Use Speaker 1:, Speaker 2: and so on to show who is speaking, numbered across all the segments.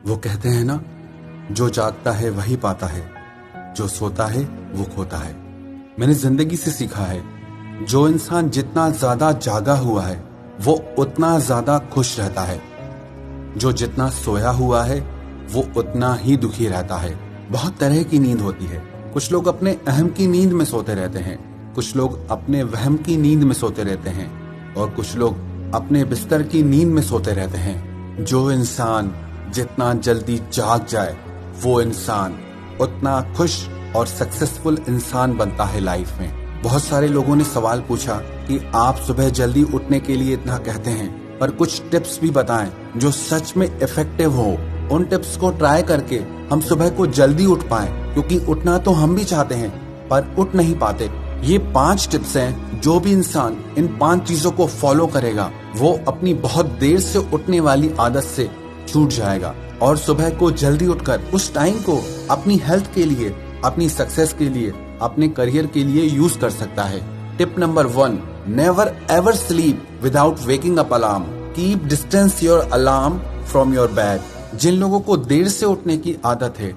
Speaker 1: वो कहते हैं ना, जो जागता है वही पाता है, जो सोता है वो खोता है। मैंने जिंदगी से सीखा है, जो इंसान जितना ज्यादा जागा हुआ है वो उतना ज्यादा खुश रहता है। जो जितना सोया हुआ है वो उतना ही दुखी रहता है। बहुत तरह की नींद होती है। कुछ लोग अपने अहम की नींद में सोते रहते हैं, कुछ लोग अपने वहम की नींद में सोते रहते हैं और कुछ लोग अपने बिस्तर की नींद में सोते रहते हैं। जो इंसान जितना जल्दी जाग जाए वो इंसान उतना खुश और सक्सेसफुल इंसान बनता है लाइफ में। बहुत सारे लोगों ने सवाल पूछा कि आप सुबह जल्दी उठने के लिए इतना कहते हैं, पर कुछ टिप्स भी बताएं जो सच में इफेक्टिव हो। उन टिप्स को ट्राई करके हम सुबह को जल्दी उठ पाएं, क्योंकि उठना तो हम भी चाहते हैं पर उठ नहीं पाते। ये 5 टिप्स हैं, जो भी इंसान इन 5 चीजों को फॉलो करेगा वो अपनी बहुत देर से उठने वाली आदत से छूट जाएगा और सुबह को जल्दी उठकर उस टाइम को अपनी हेल्थ के लिए, अपनी सक्सेस के लिए, अपने करियर के लिए यूज कर सकता है। Tip number 1, never ever sleep without waking up alarm. Keep distance your alarm from your bed. जिन लोगों को देर से उठने की आदत है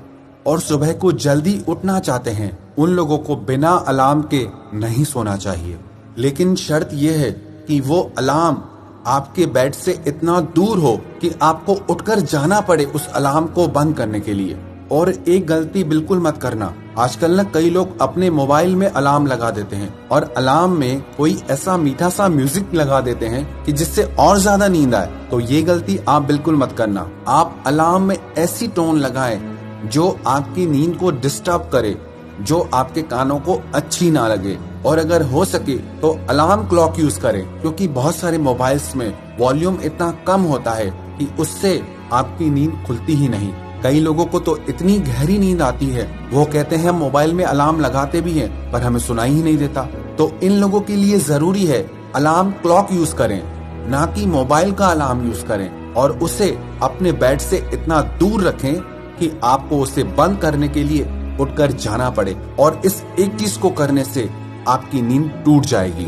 Speaker 1: और सुबह को जल्दी उठना चाहते हैं, उन लोगों को बिना अलार्म के नहीं सोना चाहिए। लेकिन शर्त यह है कि वो अलार्म आपके बेड से इतना दूर हो कि आपको उठकर जाना पड़े उस अलार्म को बंद करने के लिए। और एक गलती बिल्कुल मत करना, आजकल ना कई लोग अपने मोबाइल में अलार्म लगा देते हैं और अलार्म में कोई ऐसा मीठा सा म्यूजिक लगा देते हैं कि जिससे और ज्यादा नींद आए। तो ये गलती आप बिल्कुल मत करना। आप अलार्म में ऐसी टोन लगाएं जो आपकी नींद को डिस्टर्ब करे, जो आपके कानों को अच्छी ना लगे। और अगर हो सके तो अलार्म क्लॉक यूज करें, क्योंकि बहुत सारे मोबाइल्स में वॉल्यूम इतना कम होता है कि उससे आपकी नींद खुलती ही नहीं। कई लोगों को तो इतनी गहरी नींद आती है, वो कहते हैं हम मोबाइल में अलार्म लगाते भी हैं पर हमें सुनाई ही नहीं देता। तो इन लोगों के लिए जरूरी है अलार्म क्लॉक यूज करें, ना कि मोबाइल का अलार्म यूज करें, और उसे अपने बेड से इतना दूर रखें कि आपको उसे बंद करने के लिए उठकर जाना पड़े। और इस एक चीज को करने से आपकी नींद टूट जाएगी।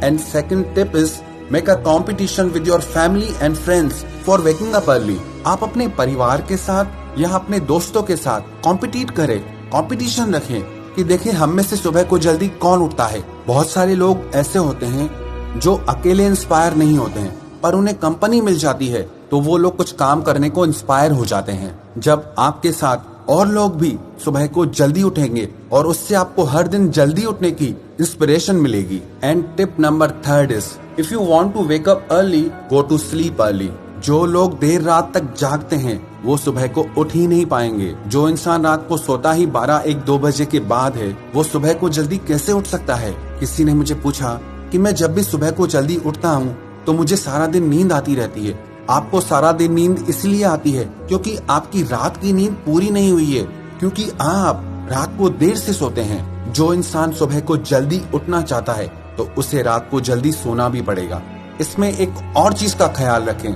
Speaker 1: And second tip is make a competition with your family and friends for waking up early. आप अपने परिवार के साथ या अपने दोस्तों के साथ कॉम्पिटिट करें, कंपटीशन रखें कि देखें हम में से सुबह को जल्दी कौन उठता है। बहुत सारे लोग ऐसे होते हैं जो अकेले इंस्पायर नहीं होते हैं, पर उन्हें कंपनी मिल जाती है तो वो लोग कुछ काम करने को इंस्पायर हो जाते हैं। जब आपके साथ और लोग भी सुबह को जल्दी उठेंगे और उससे आपको हर दिन जल्दी उठने की इंस्पिरेशन मिलेगी। And tip number 3 is if you want to wake up early go to sleep early. जो लोग देर रात तक जागते हैं वो सुबह को उठ ही नहीं पाएंगे। जो इंसान रात को सोता ही 12-1-2 बजे के बाद है वो सुबह को जल्दी कैसे उठ सकता है। किसी ने मुझे पूछा कि मैं जब भी सुबह को जल्दी उठता हूँ तो मुझे सारा दिन नींद आती रहती है। आपको सारा दिन नींद इसलिए आती है क्योंकि आपकी रात की नींद पूरी नहीं हुई है, क्योंकि आप रात को देर से सोते हैं। जो इंसान सुबह को जल्दी उठना चाहता है तो उसे रात को जल्दी सोना भी पड़ेगा। इसमें एक और चीज का ख्याल रखें,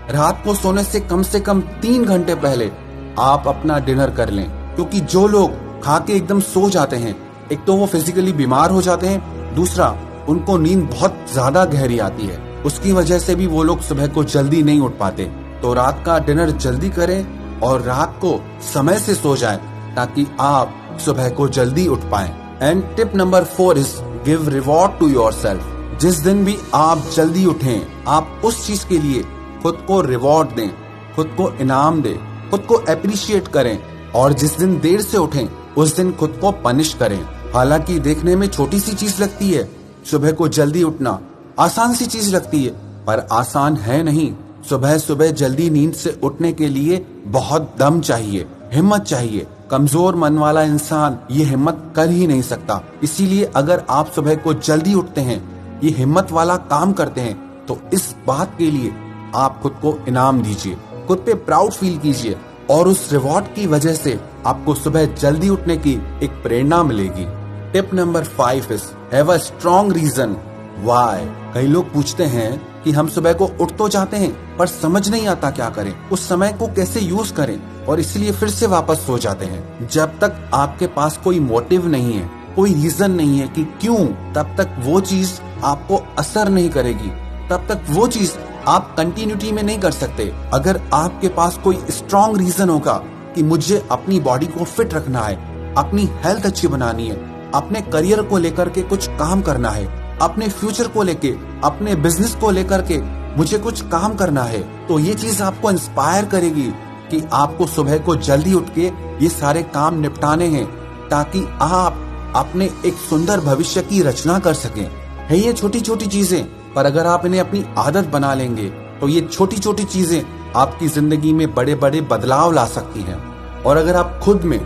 Speaker 1: रात को सोने से कम 3 घंटे पहले आप अपना डिनर कर लें, क्योंकि जो लोग खा के एकदम सो जाते हैं, एक तो वो फिजिकली बीमार हो जाते हैं, दूसरा उनको नींद बहुत ज्यादा गहरी आती है। उसकी वजह से भी वो लोग सुबह को जल्दी नहीं उठ पाते। तो रात का डिनर जल्दी करें और रात को समय से सो जाएं ताकि आप सुबह को जल्दी उठ पाएं। And tip number 4 is give reward to yourself. जिस दिन भी आप जल्दी उठें, आप उस चीज के लिए खुद को रिवॉर्ड दें, खुद को इनाम दें, खुद को अप्रिशिएट करें। और जिस दिन देर से उठें उस दिन खुद को पनिश करें। हालांकि देखने में छोटी सी चीज लगती है, सुबह को जल्दी उठना आसान सी चीज लगती है, पर आसान है नहीं। सुबह सुबह जल्दी नींद से उठने के लिए बहुत दम चाहिए, हिम्मत चाहिए। कमजोर मन वाला इंसान ये हिम्मत कर ही नहीं सकता। इसीलिए अगर आप सुबह को जल्दी उठते हैं, ये हिम्मत वाला काम करते हैं, तो इस बात के लिए आप खुद को इनाम दीजिए, खुद पे प्राउड फील कीजिए, और उस रिवॉर्ड की वजह से आपको सुबह जल्दी उठने की एक प्रेरणा मिलेगी। Tip number 5 is have a strong reason why. कई लोग पूछते हैं कि हम सुबह को उठ तो जाते हैं पर समझ नहीं आता क्या करें, उस समय को कैसे यूज करें, और इसलिए फिर से वापस सो जाते हैं। जब तक आपके पास कोई मोटिव नहीं है, कोई रीजन नहीं है कि क्यों, तब तक वो चीज आपको असर नहीं करेगी, तब तक वो चीज आप कंटिन्यूटी में नहीं कर सकते। अगर आपके पास कोई स्ट्रॉन्ग रीजन होगा कि मुझे अपनी बॉडी को फिट रखना है, अपनी हेल्थ अच्छी बनानी है, अपने करियर को लेकर के कुछ काम करना है, अपने फ्यूचर को लेके, अपने बिजनेस को लेकर के मुझे कुछ काम करना है, तो ये चीज आपको इंस्पायर करेगी कि आपको सुबह को जल्दी उठ के ये सारे काम निपटाने हैं, ताकि आप अपने एक सुंदर भविष्य की रचना कर सकें। है ये छोटी छोटी चीजें, पर अगर आप इन्हें अपनी आदत बना लेंगे तो ये छोटी छोटी चीजें आपकी जिंदगी में बड़े बड़े बदलाव ला सकती हैं। और अगर आप खुद में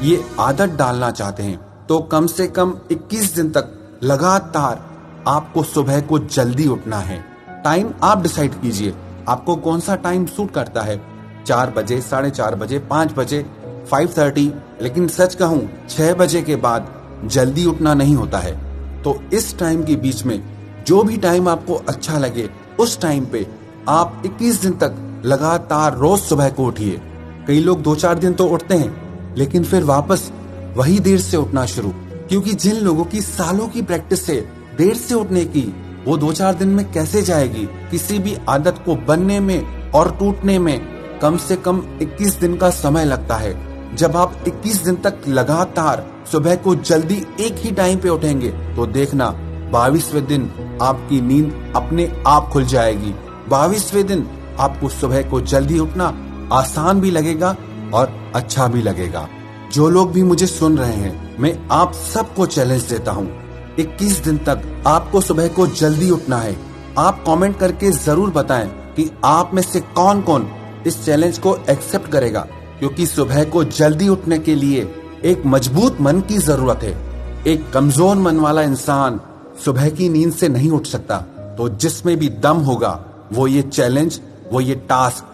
Speaker 1: ये आदत डालना चाहते हैं तो कम से कम 21 दिन तक लगातार आपको सुबह को जल्दी उठना है। टाइम आप डिसाइड कीजिए, आपको कौन सा टाइम सूट करता है, 4 बजे, 4:30 बजे, 5 बजे, 5:30। लेकिन सच कहूं 6 बजे के बाद जल्दी उठना नहीं होता है। तो इस टाइम के बीच में जो भी टाइम आपको अच्छा लगे उस टाइम पे आप 21 दिन तक लगातार रोज सुबह को उठिए। कई लोग 2-4 दिन तो उठते हैं लेकिन फिर वापस वही देर से उठना शुरू, क्योंकि जिन लोगों की सालों की प्रैक्टिस है देर से उठने की, वो 2-4 दिन में कैसे जाएगी। किसी भी आदत को बनने में और टूटने में कम से कम 21 दिन का समय लगता है। जब आप 21 दिन तक लगातार सुबह को जल्दी एक ही टाइम पे उठेंगे तो देखना 22वें दिन आपकी नींद अपने आप खुल जाएगी। 22वें दिन आपको सुबह को जल्दी उठना आसान भी लगेगा और अच्छा भी लगेगा। जो लोग भी मुझे सुन रहे हैं, मैं आप सबको चैलेंज देता हूँ, 21 दिन तक आपको सुबह को जल्दी उठना है। आप कमेंट करके जरूर बताएं कि आप में से कौन कौन इस चैलेंज को एक्सेप्ट करेगा, क्योंकि सुबह को जल्दी उठने के लिए एक मजबूत मन की जरूरत है। एक कमजोर मन वाला इंसान सुबह की नींद से नहीं उठ सकता। तो जिसमें भी दम होगा वो ये चैलेंज, वो ये टास्क